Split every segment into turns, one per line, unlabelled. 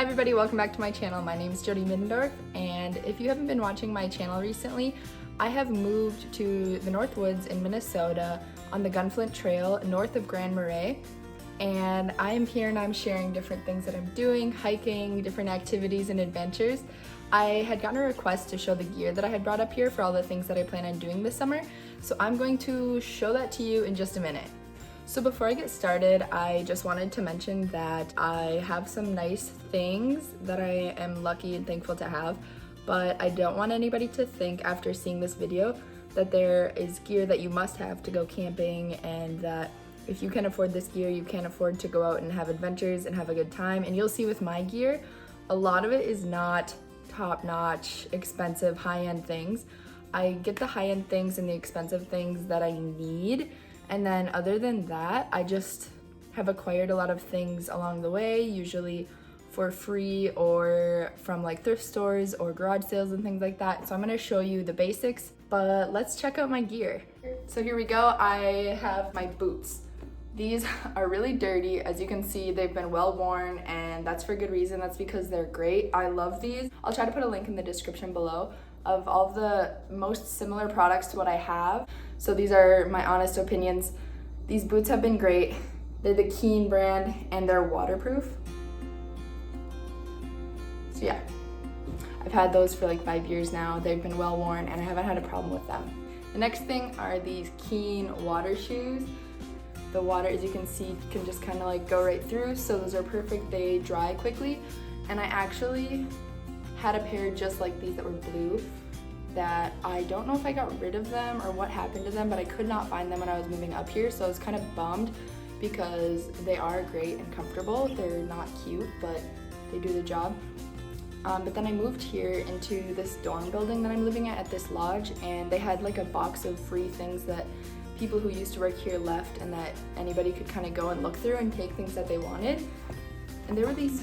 everybody, welcome back to my channel. My name is Jody Middendorf, and if you haven't been watching my channel recently, I have moved to the Northwoods in Minnesota on the Gunflint Trail north of Grand Marais, and I am here and I'm sharing different things that I'm doing, hiking, different activities and adventures. I had gotten a request to show the gear that I had brought up here for all the things that I plan on doing this summer, so I'm going to show that to you in just a minute. So before I get started, I just wanted to mention that I have some nice things that I am lucky and thankful to have, but I don't want anybody to think after seeing this video that there is gear that you must have to go camping, and that if you can afford this gear, you can't afford to go out and have adventures and have a good time. And you'll see with my gear, a lot of it is not top-notch, expensive, high-end things. I get the high-end things and the expensive things that I need. And then other than that, I just have acquired a lot of things along the way, usually for free or from like thrift stores or garage sales and things like that. So I'm gonna show you the basics, but let's check out my gear. So here we go, I have my boots. These are really dirty. As you can see, they've been well worn, and that's for good reason. That's because they're great. I love these. I'll try to put a link in the description below of all of the most similar products to what I have. So these are my honest opinions. These boots have been great. They're the Keen brand and they're waterproof. So yeah, I've had those for like 5 years now. They've been well worn and I haven't had a problem with them. The next thing are these Keen water shoes. The water, as you can see, can just kind of like go right through. So those are perfect. They dry quickly. And I actually had a pair just like these that were blue that I don't know if I got rid of them or what happened to them, but I could not find them when I was moving up here, so I was kind of bummed because they are great and comfortable. They're not cute, but they do the job. But then I moved here into this dorm building that I'm living at this lodge, and they had like a box of free things that people who used to work here left, and that anybody could kind of go and look through and take things that they wanted. And there were these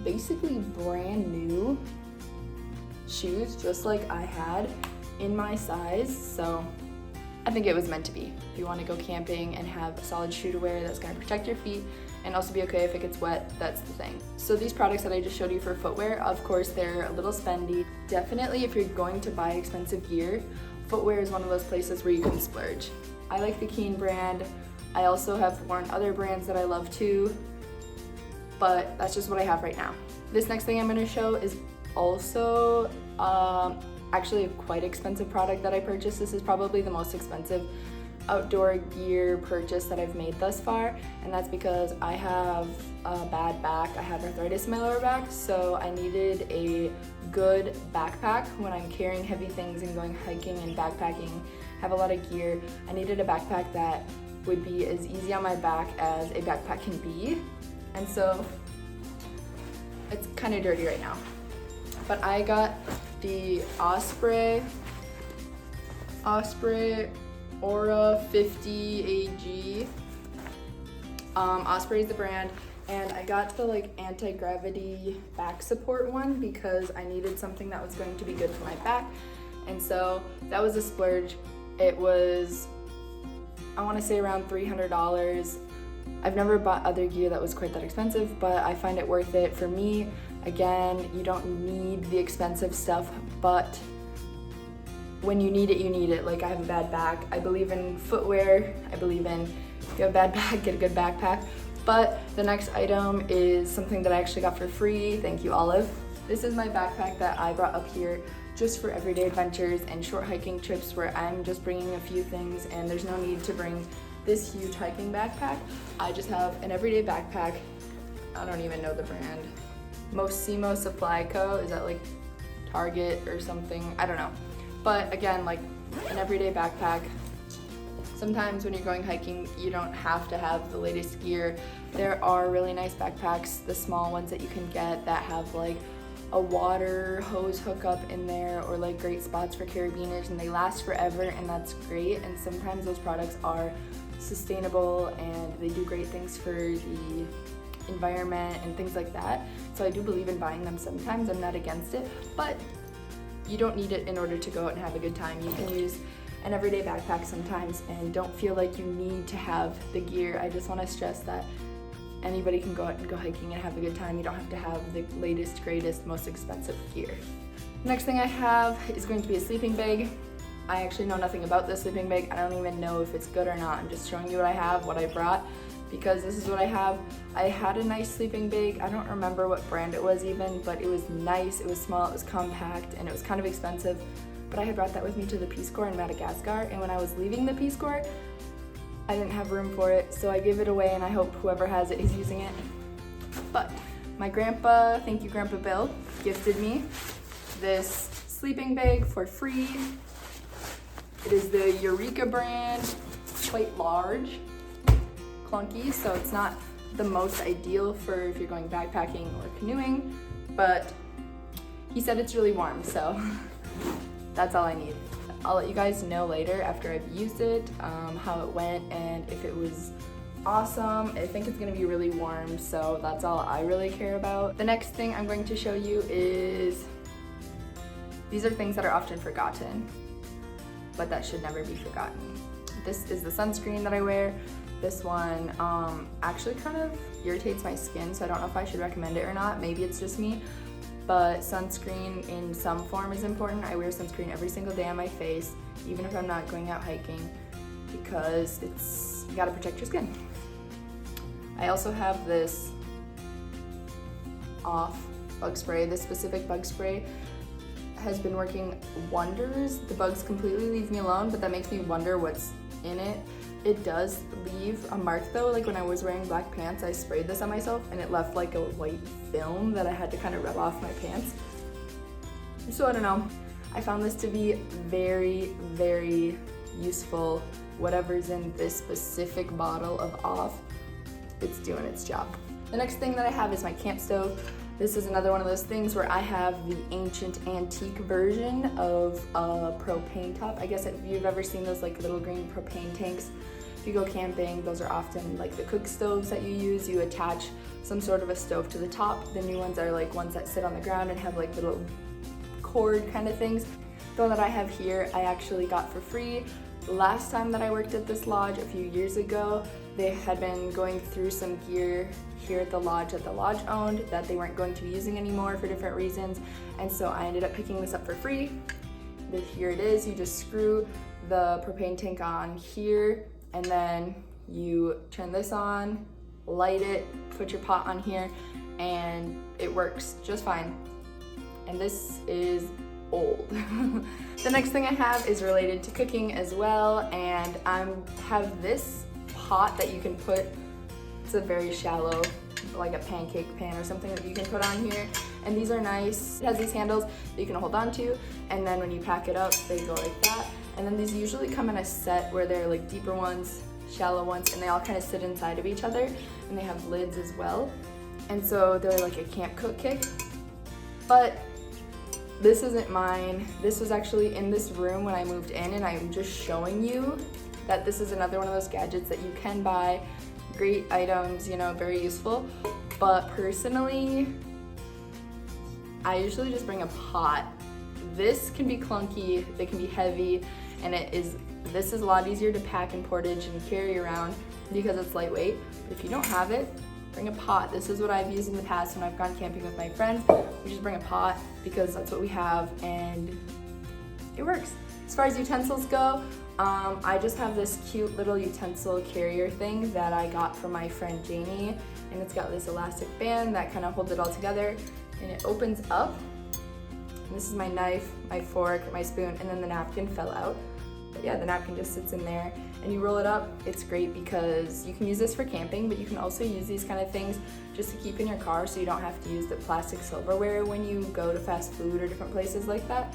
basically brand new shoes, just like I had, in my size. So I think it was meant to be. If you want to go camping and have a solid shoe to wear that's going to protect your feet and also be okay if it gets wet, that's the thing. So these products that I just showed you for footwear, of course they're a little spendy. Definitely if you're going to buy expensive gear, Footwear is one of those places where you can splurge. I like the Keen brand. I also have worn other brands that I love too, but that's just what I have right now. This next thing I'm going to show is also actually a quite expensive product that I purchased. This is probably the most expensive outdoor gear purchase that I've made thus far, and that's because I have a bad back. I have arthritis in my lower back, so I needed a good backpack when I'm carrying heavy things and going hiking and backpacking, have a lot of gear. I needed a backpack that would be as easy on my back as a backpack can be, and so it's kind of dirty right now. But I got the Osprey Aura 50 AG. Osprey is the brand, and I got the like anti-gravity back support one because I needed something that was going to be good for my back, and so that was a splurge. It was, I want to say, around $300. I've never bought other gear that was quite that expensive, but I find it worth it for me. Again, you don't need the expensive stuff, but when you need it, you need it. Like, I have a bad back. I believe in footwear. I believe in, if you have a bad back, get a good backpack. But the next item is something that I actually got for free. Thank you, Olive. This is my backpack that I brought up here just for everyday adventures and short hiking trips where I'm just bringing a few things and there's no need to bring this huge hiking backpack. I just have an everyday backpack. I don't even know the brand. Mosimo Supply Co. Is that like Target or something? I don't know. But again, like an everyday backpack. Sometimes when you're going hiking, you don't have to have the latest gear. There are really nice backpacks, the small ones that you can get that have like a water hose hookup in there, or like great spots for carabiners, and they last forever, and that's great. And sometimes those products are sustainable and they do great things for the environment and things like that. So I do believe in buying them sometimes. I'm not against it, but you don't need it in order to go out and have a good time. You can use an everyday backpack sometimes and don't feel like you need to have the gear. I just want to stress that anybody can go out and go hiking and have a good time. You don't have to have the latest, greatest, most expensive gear. Next thing I have is going to be a sleeping bag. I actually know nothing about this sleeping bag. I don't even know if it's good or not. I'm just showing you what I have, what I brought, because this is what I have. I had a nice sleeping bag. I don't remember what brand it was even, but it was nice, it was small, it was compact, and it was kind of expensive. But I had brought that with me to the Peace Corps in Madagascar, and when I was leaving the Peace Corps, I didn't have room for it, so I gave it away, and I hope whoever has it is using it. But my grandpa, thank you Grandpa Bill, gifted me this sleeping bag for free. It is the Eureka brand, quite large, clunky, so it's not the most ideal for if you're going backpacking or canoeing, but he said it's really warm, so that's all I need. I'll let you guys know later after I've used it, how it went and if it was awesome. I think it's gonna be really warm, so that's all I really care about. The next thing I'm going to show you is, these are things that are often forgotten, but that should never be forgotten. This is the sunscreen that I wear. This one actually kind of irritates my skin, so I don't know if I should recommend it or not. Maybe it's just me, but sunscreen in some form is important. I wear sunscreen every single day on my face, even if I'm not going out hiking, because you gotta protect your skin. I also have this off bug spray. This specific bug spray has been working wonders. The bugs completely leave me alone, but that makes me wonder what's in it. It does leave a mark though, like when I was wearing black pants, I sprayed this on myself and it left like a white film that I had to kind of rub off my pants. So I don't know. I found this to be very, very useful. Whatever's in this specific bottle of off, it's doing its job. The next thing that I have is my camp stove. This is another one of those things where I have the ancient antique version of a propane top. I guess if you've ever seen those like little green propane tanks, if you go camping, those are often like the cook stoves that you use. You attach some sort of a stove to the top. The new ones are like ones that sit on the ground and have like little cord kind of things. The one that I have here, I actually got for free. Last time that I worked at this lodge a few years ago, they had been going through some gear here at the lodge that the lodge owned that they weren't going to be using anymore for different reasons, and so I ended up picking this up for free. Here it is. You just screw the propane tank on here, and then you turn this on, light it, put your pot on here, and it works just fine. And this is old. The next thing I have is related to cooking as well, and I have this pot that you can put, it's a very shallow, like a pancake pan or something that you can put on here, and these are nice. It has these handles that you can hold on to, and then when you pack it up, they go like that. And then these usually come in a set where they're like deeper ones, shallow ones, and they all kind of sit inside of each other, and they have lids as well. And so they're like a camp cook kit. But this isn't mine. This was actually in this room when I moved in, and I'm just showing you that this is another one of those gadgets that you can buy. Great items, you know, very useful. But personally, I usually just bring a pot. This can be clunky, they can be heavy, and this is a lot easier to pack and portage and carry around because it's lightweight. But if you don't have it, bring a pot. This is what I've used in the past when I've gone camping with my friends. We just bring a pot because that's what we have and it works. As far as utensils go, I just have this cute little utensil carrier thing that I got from my friend Janie, and it's got this elastic band that kind of holds it all together, and it opens up. And this is my knife, my fork, my spoon, and then the napkin fell out. But yeah, the napkin just sits in there, and you roll it up. It's great because you can use this for camping, but you can also use these kind of things just to keep in your car so you don't have to use the plastic silverware when you go to fast food or different places like that.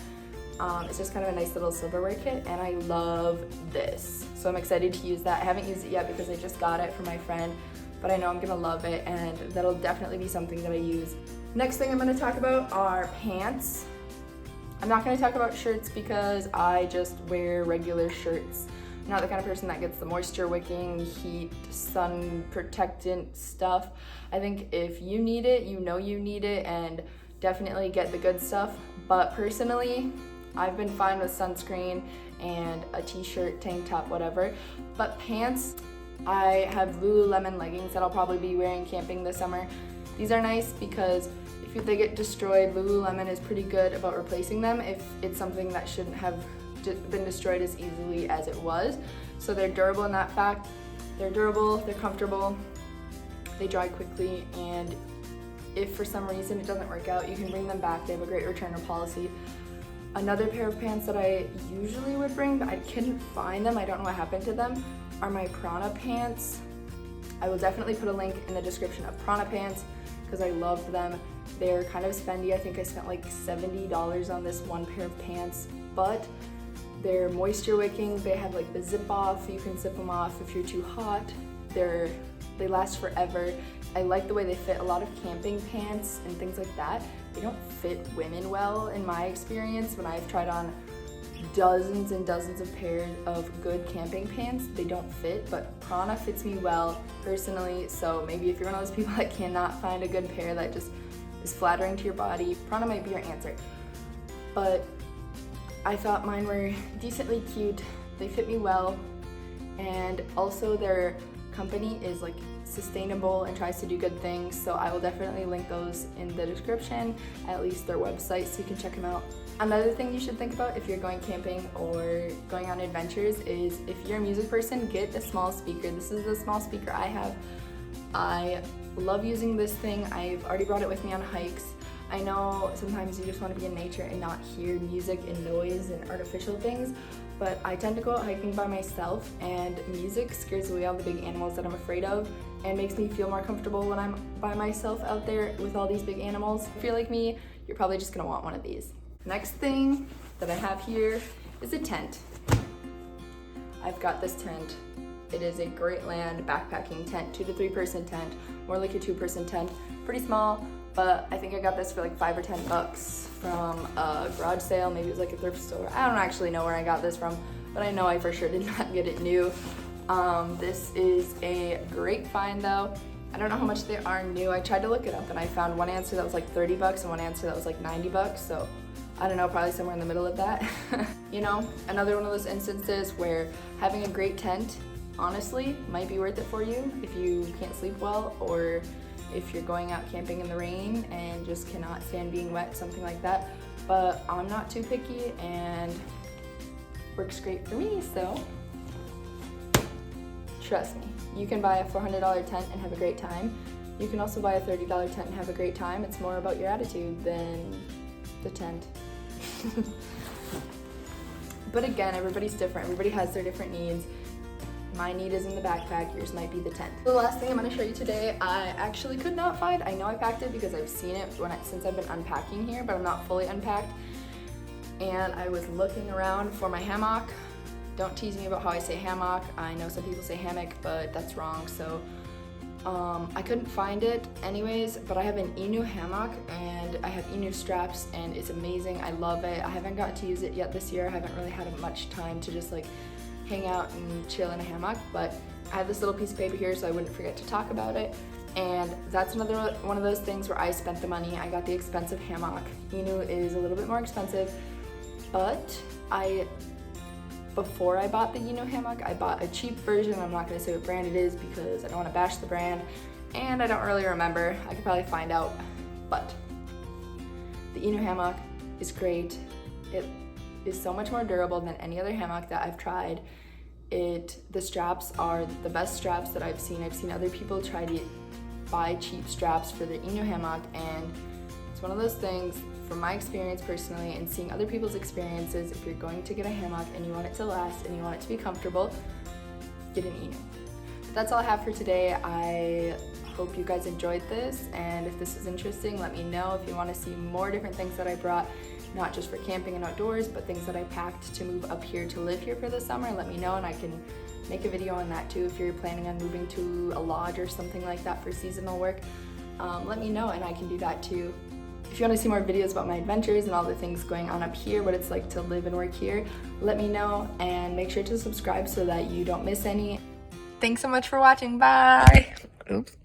It's just kind of a nice little silverware kit, and I love this. So I'm excited to use that. I haven't used it yet because I just got it from my friend, but I know I'm gonna love it, and that'll definitely be something that I use. Next thing I'm gonna talk about are pants. I'm not gonna talk about shirts because I just wear regular shirts. I'm not the kind of person that gets the moisture wicking, heat, sun protectant stuff. I think if you need it, you know you need it, and definitely get the good stuff. But personally, I've been fine with sunscreen and a t-shirt, tank top, whatever. But pants, I have Lululemon leggings that I'll probably be wearing camping this summer. These are nice because if they get destroyed, Lululemon is pretty good about replacing them if it's something that shouldn't have been destroyed as easily as it was. So they're durable in that fact. They're durable, they're comfortable, they dry quickly, and if for some reason it doesn't work out, you can bring them back. They have a great returner policy. Another pair of pants that I usually would bring, but I couldn't find them, I don't know what happened to them, are my Prana pants. I will definitely put a link in the description of Prana pants because I loved them. They're kind of spendy. I think I spent like $70 on this one pair of pants, but they're moisture wicking. They have like the zip off. You can zip them off if you're too hot. They last forever. I like the way they fit. A lot of camping pants and things like that, they don't fit women well in my experience. When I've tried on dozens and dozens of pairs of good camping pants, they don't fit, but Prana fits me well personally. So maybe if you're one of those people that cannot find a good pair that just is flattering to your body, Prana might be your answer. But I thought mine were decently cute. They fit me well, and also their company is like sustainable and tries to do good things, so I will definitely link those in the description, at least their website, so you can check them out. Another thing you should think about if you're going camping or going on adventures is if you're a music person, get a small speaker. This is the small speaker I have. I love using this thing. I've already brought it with me on hikes. I know sometimes you just want to be in nature and not hear music and noise and artificial things, but I tend to go out hiking by myself, and music scares away all the big animals that I'm afraid of and makes me feel more comfortable when I'm by myself out there with all these big animals. If you're like me, you're probably just gonna want one of these. Next thing that I have here is a tent. I've got this tent. It is a Great Land backpacking tent, 2 to 3 person tent, more like a 2-person tent. Pretty small, but I think I got this for like $5 or $10 from a garage sale. Maybe it was like a thrift store. I don't actually know where I got this from, but I know I for sure did not get it new. This is a great find though. I don't know how much they are new. I tried to look it up and I found one answer that was like $30 and one answer that was like $90, so I don't know, probably somewhere in the middle of that. You know, another one of those instances where having a great tent honestly might be worth it for you if you can't sleep well, or if you're going out camping in the rain and just cannot stand being wet, something like that. But I'm not too picky and works great for me, so trust me. You can buy a $400 tent and have a great time. You can also buy a $30 tent and have a great time. It's more about your attitude than the tent. But again, everybody's different. Everybody has their different needs. My need is in the backpack, yours might be the tent. The last thing I'm going to show you today, I actually could not find. I know I packed it because I've seen it since I've been unpacking here, but I'm not fully unpacked. And I was looking around for my hammock. Don't tease me about how I say hammock. I know some people say hammock, but that's wrong. So I couldn't find it anyways, but I have an Inu hammock and I have Inu straps and it's amazing. I love it. I haven't got to use it yet this year. I haven't really had much time to just like hang out and chill in a hammock, but I have this little piece of paper here so I wouldn't forget to talk about it. And that's another one of those things where I spent the money. I got the expensive hammock. Inu is a little bit more expensive, but before I bought the Inu hammock, I bought a cheap version. I'm not going to say what brand it is because I don't want to bash the brand, and I don't really remember. I could probably find out, but the Inu hammock is great. It is so much more durable than any other hammock that I've tried. The straps are the best straps that I've seen. I've seen other people try to buy cheap straps for their Inu hammock, and it's one of those things, from my experience personally and seeing other people's experiences, if you're going to get a hammock and you want it to last and you want it to be comfortable, get an Inu. But that's all I have for today. I hope you guys enjoyed this, and if this is interesting, let me know. If you want to see more different things that I brought, not just for camping and outdoors, but things that I packed to move up here to live here for the summer, let me know and I can make a video on that too. If you're planning on moving to a lodge or something like that for seasonal work, let me know and I can do that too. If you want to see more videos about my adventures and all the things going on up here, what it's like to live and work here, let me know and make sure to subscribe so that you don't miss any. Thanks so much for watching. Bye! Oops.